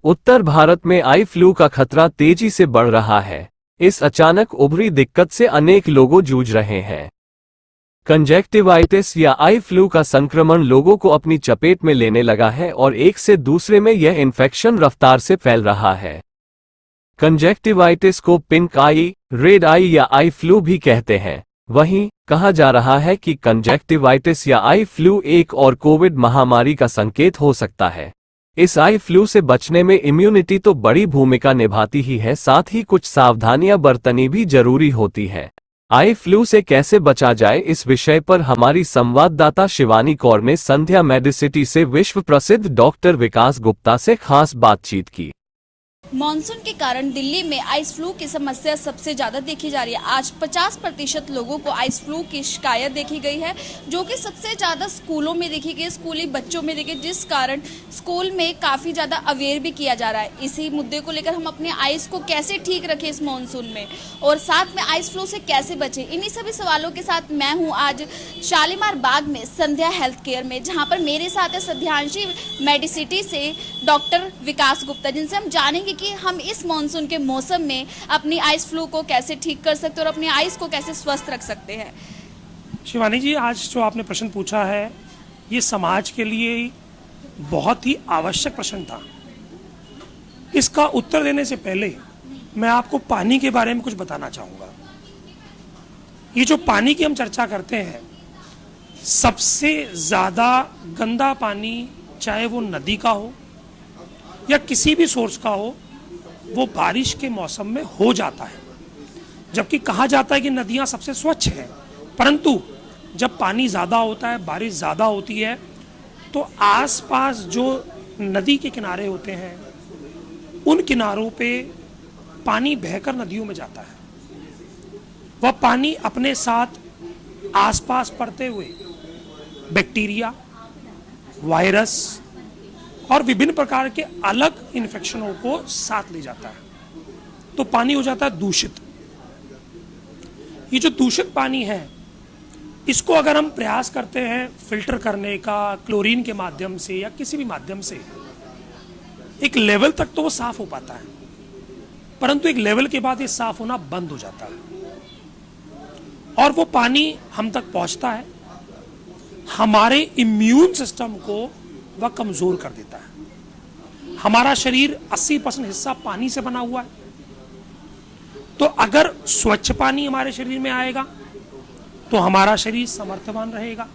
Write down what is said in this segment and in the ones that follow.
उत्तर भारत में eye flu का खतरा तेजी से बढ़ रहा है। इस अचानक उभरी दिक्कत से अनेक लोग जूझ रहे हैं। कंजक्टिवाइटिस या आई फ्लू का संक्रमण लोगों को अपनी चपेट में लेने लगा है और एक से दूसरे में यह इन्फेक्शन रफ्तार से फैल रहा है। कंजक्टिवाइटिस को पिंक आई, रेड आई या आई फ्लू भी कहते हैं। वहीं कहा जा रहा है कि कंजक्टिवाइटिस या आई फ्लू एक और कोविड महामारी का संकेत हो सकता है। इस आई फ्लू से बचने में इम्यूनिटी तो बड़ी भूमिका निभाती ही है, साथ ही कुछ सावधानियां बरतनी भी जरूरी होती है। आई फ्लू से कैसे बचा जाए, इस विषय पर हमारी संवाददाता शिवानी कौर ने संध्या मेडिसिटी से विश्व प्रसिद्ध डॉक्टर विकास गुप्ता से खास बातचीत की। मॉनसून के कारण दिल्ली में आइस फ्लू की समस्या सबसे ज्यादा देखी जा रही है। आज 50% लोगों को आइस फ्लू की शिकायत देखी गई है, जो कि सबसे ज्यादा स्कूलों में देखी गई, स्कूली बच्चों में देखी, जिस कारण स्कूल में काफी ज्यादा अवेयर भी किया जा रहा है। इसी मुद्दे को लेकर हम अपने आइस को कैसे ठीक रखें इस मॉनसून में, और साथ में आइस फ्लू से कैसे बचें, इन्हीं सभी सवालों के साथ मैं हूँ आज शालीमार बाग में संध्या हेल्थ केयर में, जहाँ पर मेरे साथ है संध्यांशी मेडिसिटी से डॉक्टर विकास गुप्ता, जिनसे हम जानेंगे कि हम इस मॉनसून के मौसम में अपनी आइस फ्लू को कैसे ठीक कर सकते हैं और अपनी आइस को कैसे स्वस्थ रख सकते हैं। शिवानी जी, आज जो आपने प्रश्न पूछा है ये समाज के लिए बहुत ही आवश्यक प्रश्न था। इसका उत्तर देने से पहले मैं आपको पानी के बारे में कुछ बताना चाहूँगा। ये जो पानी की हम चर्चा करते हैं, सबसे ज़्यादा गंदा पानी चाहे वो नदी का हो या किसी भी सोर्स का हो, वो बारिश के मौसम में हो जाता है। जबकि कहा जाता है कि नदियां सबसे स्वच्छ हैं, परंतु जब पानी ज़्यादा होता है, बारिश ज़्यादा होती है, तो आसपास जो नदी के किनारे होते हैं उन किनारों पे पानी बहकर नदियों में जाता है। वह पानी अपने साथ आसपास पड़ते हुए बैक्टीरिया, वायरस और विभिन्न प्रकार के अलग इन्फेक्शनों को साथ ले जाता है, तो पानी हो जाता है दूषित। ये जो दूषित पानी है, इसको अगर हम प्रयास करते हैं फिल्टर करने का क्लोरीन के माध्यम से या किसी भी माध्यम से, एक लेवल तक तो वो साफ हो पाता है, परंतु एक लेवल के बाद ये साफ होना बंद हो जाता है और वो पानी हम तक पहुंचता है, हमारे इम्यून सिस्टम को वह कमजोर कर देता है। हमारा शरीर 80% हिस्सा पानी से बना हुआ है, तो अगर स्वच्छ पानी हमारे शरीर में आएगा तो हमारा शरीर समर्थवान रहेगा,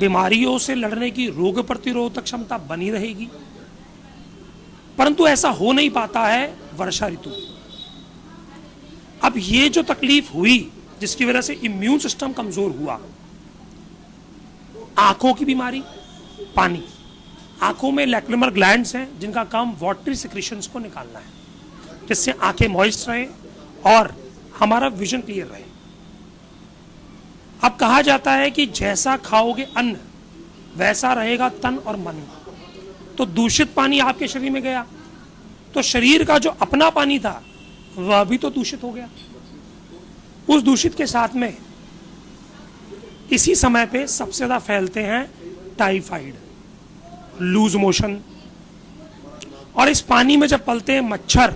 बीमारियों से लड़ने की रोग प्रतिरोधक क्षमता बनी रहेगी। परंतु ऐसा हो नहीं पाता है वर्षा ऋतु। अब ये जो तकलीफ हुई, जिसकी वजह से इम्यून सिस्टम कमजोर हुआ, आंखों की बीमारी, पानी, आंखों में लैक्रिमल ग्लैंड्स हैं जिनका काम वाटरी सिक्रीशंस को निकालना है, जिससे आंखें मॉइस्ट रहे और हमारा विजन क्लियर रहे। अब कहा जाता है कि जैसा खाओगे अन्न वैसा रहेगा तन और मन। तो दूषित पानी आपके शरीर में गया तो शरीर का जो अपना पानी था वह भी तो दूषित हो गया। उस दूषित के साथ में इसी समय पे सबसे ज्यादा फैलते हैं टाइफाइड, लूज मोशन, और इस पानी में जब पलते हैं मच्छर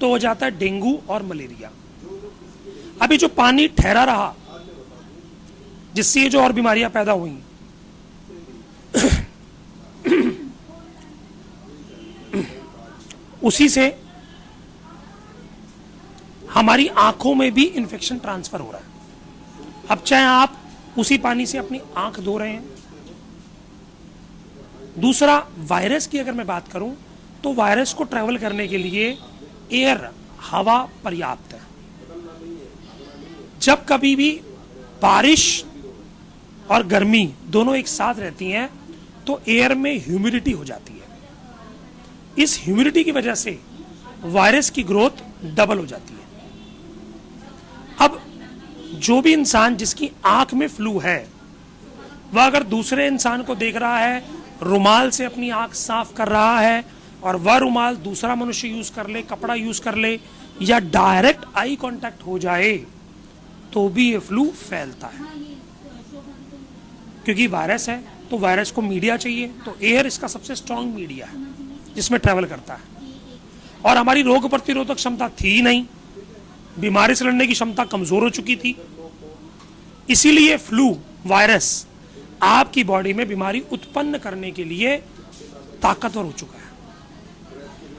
तो हो जाता है डेंगू और मलेरिया। अभी जो पानी ठहरा रहा, जिससे ये जो और बीमारियां पैदा हुई, उसी से हमारी आंखों में भी इंफेक्शन ट्रांसफर हो रहा है। अब चाहे आप उसी पानी से अपनी आंख धो रहे हैं। दूसरा, वायरस की अगर मैं बात करूं तो वायरस को ट्रैवल करने के लिए एयर, हवा पर्याप्त है। जब कभी भी बारिश और गर्मी दोनों एक साथ रहती हैं तो एयर में ह्यूमिडिटी हो जाती है। इस ह्यूमिडिटी की वजह से वायरस की ग्रोथ डबल हो जाती है। अब जो भी इंसान जिसकी आंख में फ्लू है, वह अगर दूसरे इंसान को देख रहा है, रुमाल से अपनी आंख साफ कर रहा है और वह रुमाल दूसरा मनुष्य यूज कर ले, कपड़ा यूज कर ले या डायरेक्ट आई कांटेक्ट हो जाए, तो भी ये फ्लू फैलता है। क्योंकि वायरस है तो वायरस को मीडिया चाहिए, तो एयर इसका सबसे स्ट्रांग मीडिया है। जिसमें ट्रैवल करता है, और हमारी रोग प्रतिरोधक क्षमता थी ही नहीं, बीमारी से लड़ने की क्षमता कमजोर हो चुकी थी। इसीलिए फ्लू वायरस आपकी बॉडी में बीमारी उत्पन्न करने के लिए ताकतवर हो चुका है।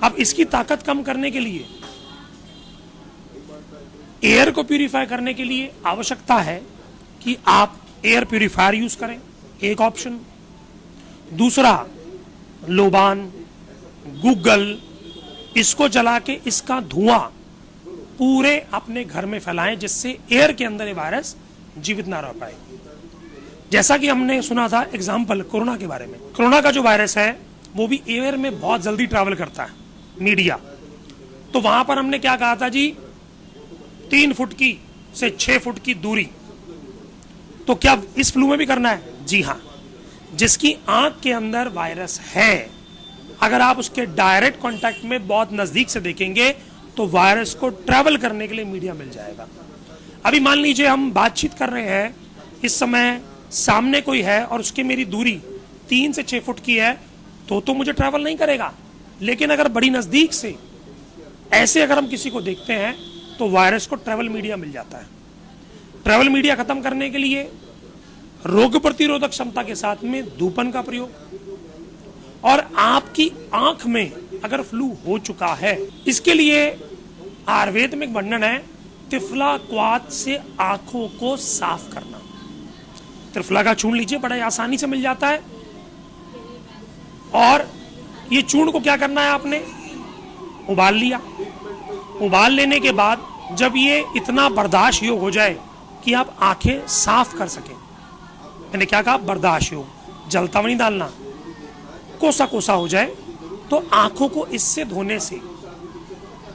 अब इसकी ताकत कम करने के लिए, एयर को प्यूरिफाई करने के लिए आवश्यकता है कि आप एयर प्यूरिफायर यूज करें, एक ऑप्शन। दूसरा, लोबान, गूगल, इसको जला के इसका धुआं पूरे अपने घर में फैलाएं, जिससे एयर के अंदर ये वायरस जीवित ना रह पाए। जैसा कि हमने सुना था एग्जाम्पल कोरोना के बारे में, कोरोना का जो वायरस है वो भी एयर में बहुत जल्दी ट्रैवल करता है, मीडिया। तो वहां पर हमने क्या कहा था जी, 3 फुट की से 6 फुट की दूरी। तो क्या इस फ्लू में भी करना है? जी हाँ। जिसकी आंख के अंदर वायरस है, अगर आप उसके डायरेक्ट कांटेक्ट में बहुत नजदीक से देखेंगे तो वायरस को ट्रैवल करने के लिए मीडिया मिल जाएगा। अभी मान लीजिए हम बातचीत कर रहे हैं, इस समय सामने कोई है और उसकी मेरी दूरी 3 से 6 फुट की है, तो मुझे ट्रैवल नहीं करेगा। लेकिन अगर बड़ी नजदीक से ऐसे अगर हम किसी को देखते हैं तो वायरस को ट्रैवल मीडिया मिल जाता है। ट्रैवल मीडिया खत्म करने के लिए रोग प्रतिरोधक क्षमता के साथ में धूपन का प्रयोग, और आपकी आंख में अगर फ्लू हो चुका है, इसके लिए आयुर्वेद में एक वर्णन है, त्रिफला क्वाथ से आंखों को साफ करना। त्रिफला का चूर्ण लीजिए, बड़ा आसानी से मिल जाता है, और ये चूर्ण को क्या करना है, आपने उबाल लिया। उबाल लेने के बाद जब ये इतना बर्दाश्त योग्य हो जाए कि आप आंखें साफ कर सकें, मैंने क्या कहा, बर्दाश्त योग्य, जलता नहीं डालना, कोसा कोसा हो जाए, तो आंखों को इससे धोने से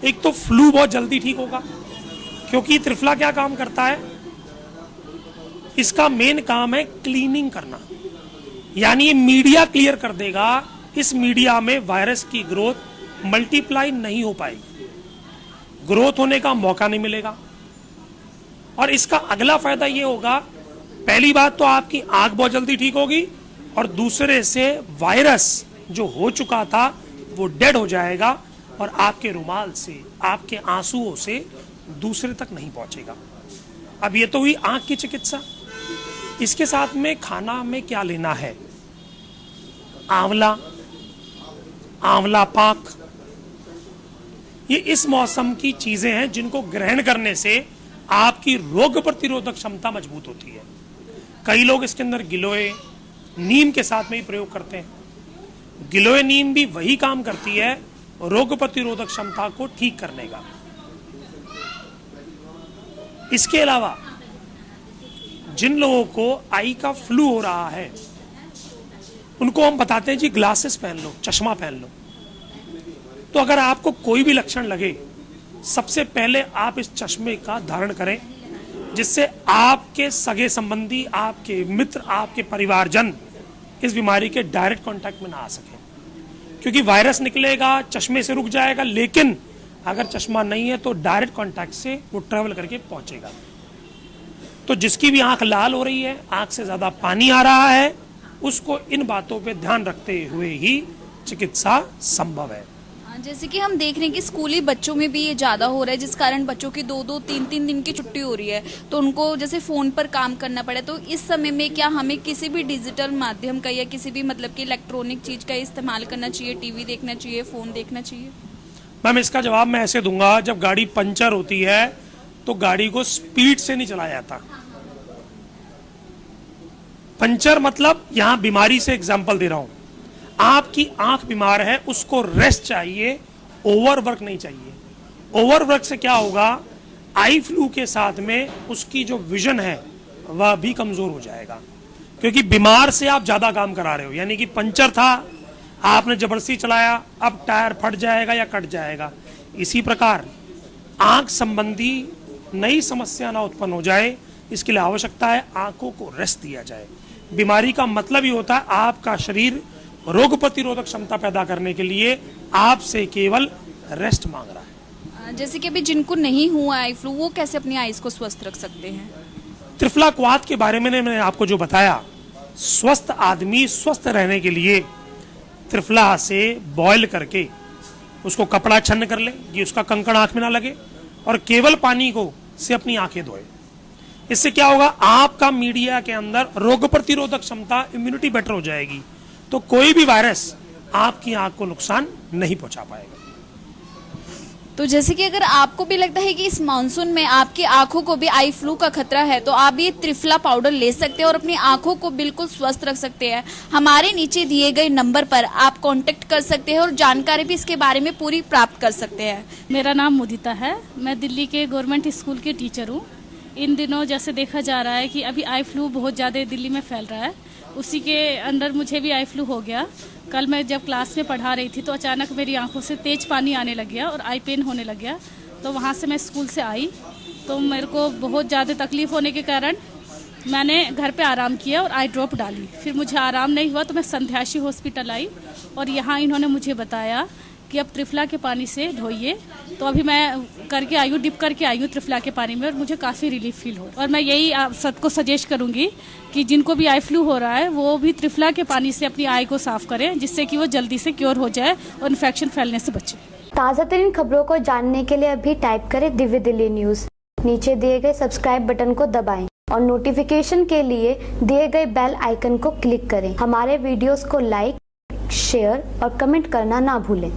एक तो फ्लू बहुत जल्दी ठीक होगा, क्योंकि त्रिफला क्या काम करता है, इसका मेन काम है क्लीनिंग करना, यानी ये मीडिया क्लियर कर देगा। इस मीडिया में वायरस की ग्रोथ मल्टीप्लाई नहीं हो पाएगी, ग्रोथ होने का मौका नहीं मिलेगा। और इसका अगला फायदा ये होगा, पहली बात तो आपकी आंख बहुत जल्दी ठीक होगी, और दूसरे से वायरस जो हो चुका था वो डेड हो जाएगा, और आपके रुमाल से, आपके आंसुओं से दूसरे तक नहीं पहुंचेगा। अब ये तो हुई आंख की चिकित्सा। इसके साथ में खाना में क्या लेना है, आंवला, आंवला पाक, ये इस मौसम की चीजें हैं जिनको ग्रहण करने से आपकी रोग प्रतिरोधक क्षमता मजबूत होती है। कई लोग इसके अंदर गिलोय, नीम के साथ में ही प्रयोग करते हैं। गिलोय नीम भी वही काम करती है, रोग प्रतिरोधक क्षमता को ठीक करने का। इसके अलावा जिन लोगों को आई का फ्लू हो रहा है, उनको हम बताते हैं जी ग्लासेस पहन लो, चश्मा पहन लो। तो अगर आपको कोई भी लक्षण लगे, सबसे पहले आप इस चश्मे का धारण करें, जिससे आपके सगे संबंधी, आपके मित्र, आपके परिवारजन इस बीमारी के डायरेक्ट कांटेक्ट में ना आ सके। क्योंकि वायरस निकलेगा, चश्मे से रुक जाएगा, लेकिन अगर चश्मा नहीं है तो डायरेक्ट कांटेक्ट से वो ट्रेवल करके पहुंचेगा। तो जिसकी भी आंख लाल हो रही है, आंख से ज्यादा पानी आ रहा है, उसको इन बातों पे ध्यान रखते हुए ही चिकित्सा संभव है। जैसे कि हम देख रहे हैं कि स्कूली बच्चों में भी ये ज़्यादा हो रहा है, जिस कारण बच्चों की 2-2, 3-3 दिन की छुट्टी हो रही है, तो उनको जैसे फ़ोन पर काम करना पड़े। तो इस समय में क्या हमें किसी भी डिजिटल माध्यम का या किसी भी मतलब कि इलेक्ट्रॉनिक चीज़ का इस्तेमाल करना चाहिए, टीवी देखना चाहिए, फ़ोन देखना चाहिए? मैम, इसका जवाब मैं ऐसे दूंगा, जब गाड़ी पंचर होती है तो गाड़ी को स्पीड से नहीं चलाया जाता। पंचर मतलब यहां बीमारी से एग्जाम्पल दे रहा हूं, आपकी आंख बीमार है, उसको रेस्ट चाहिए, ओवरवर्क नहीं चाहिए। ओवरवर्क से क्या होगा, आई फ्लू के साथ में उसकी जो विजन है वह भी कमजोर हो जाएगा, क्योंकि बीमार से आप ज्यादा काम करा रहे हो। यानी कि पंचर था, आपने जबरदस्ती चलाया, अब टायर फट जाएगा या कट जाएगा। इसी प्रकार आंख संबंधी नई समस्या ना उत्पन्न हो जाए, इसके लिए आवश्यकता है आंखों को रेस्ट दिया जाए। बीमारी का मतलब ही होता है आपका शरीर रोग प्रतिरोधक क्षमता पैदा करने के लिए आपसे केवल रेस्ट मांग रहा है। जैसे कि अभी जिनको नहीं हुआ आई फ्लू, वो कैसे अपनी आईज को स्वस्थ रख सकते हैं? त्रिफला क्वाथ के बारे में मैंने आपको जो बताया, स्वस्थ आदमी स्वस्थ रहने के लिए त्रिफला से बॉयल करके उसको कपड़ा छन्न कर ले कि उसका कंकड़ आंख में ना लगे, और केवल पानी को से अपनी आंखें धोए। इससे क्या होगा, आपका मीडिया के अंदर रोग प्रतिरोधक क्षमता, इम्यूनिटी बेटर हो जाएगी, तो कोई भी वायरस आपकी आंख को नुकसान नहीं पहुंचा पाएगा। तो जैसे कि अगर आपको भी लगता है कि इस मानसून में आपकी आंखों को भी आई फ्लू का खतरा है, तो आप ये त्रिफला पाउडर ले सकते हैं और अपनी आंखों को बिल्कुल स्वस्थ रख सकते हैं। हमारे नीचे दिए गए नंबर पर आप कांटेक्ट कर सकते हैं और जानकारी भी इसके बारे में पूरी प्राप्त कर सकते हैं। मेरा नाम मुदिता है, मैं दिल्ली के गवर्नमेंट स्कूल की टीचर हूँ। इन दिनों जैसे देखा जा रहा है कि अभी आई फ्लू बहुत ज़्यादा दिल्ली में फैल रहा है, उसी के अंदर मुझे भी आई फ्लू हो गया। कल मैं जब क्लास में पढ़ा रही थी तो अचानक मेरी आंखों से तेज पानी आने लग गया और आई पेन होने लग गया। तो वहाँ से मैं स्कूल से आई तो मेरे को बहुत ज़्यादा तकलीफ़ होने के कारण मैंने घर पे आराम किया और आई ड्रॉप डाली। फिर मुझे आराम नहीं हुआ तो मैं संध्याशी हॉस्पिटल आई और यहाँ इन्होंने मुझे बताया कि अब त्रिफला के पानी से धोइए। तो अभी मैं करके आई हूँ, डिप करके आई हूँ त्रिफला के पानी में और मुझे काफ़ी रिलीफ फील हो। और मैं यही आप सबको सजेस्ट करूँगी कि जिनको भी आई फ्लू हो रहा है वो भी त्रिफला के पानी से अपनी आई को साफ करें, जिससे कि वो जल्दी से क्योर हो जाए और इन्फेक्शन फैलने से बचे। ताज़ा तरीन खबरों को जानने के लिए अभी टाइप करें दिव्य दिल्ली न्यूज़। नीचे दिए गए सब्सक्राइब बटन को दबाएं और नोटिफिकेशन के लिए दिए गए बेल आइकन को क्लिक करें। हमारे वीडियोस को लाइक, शेयर और कमेंट करना ना भूलें।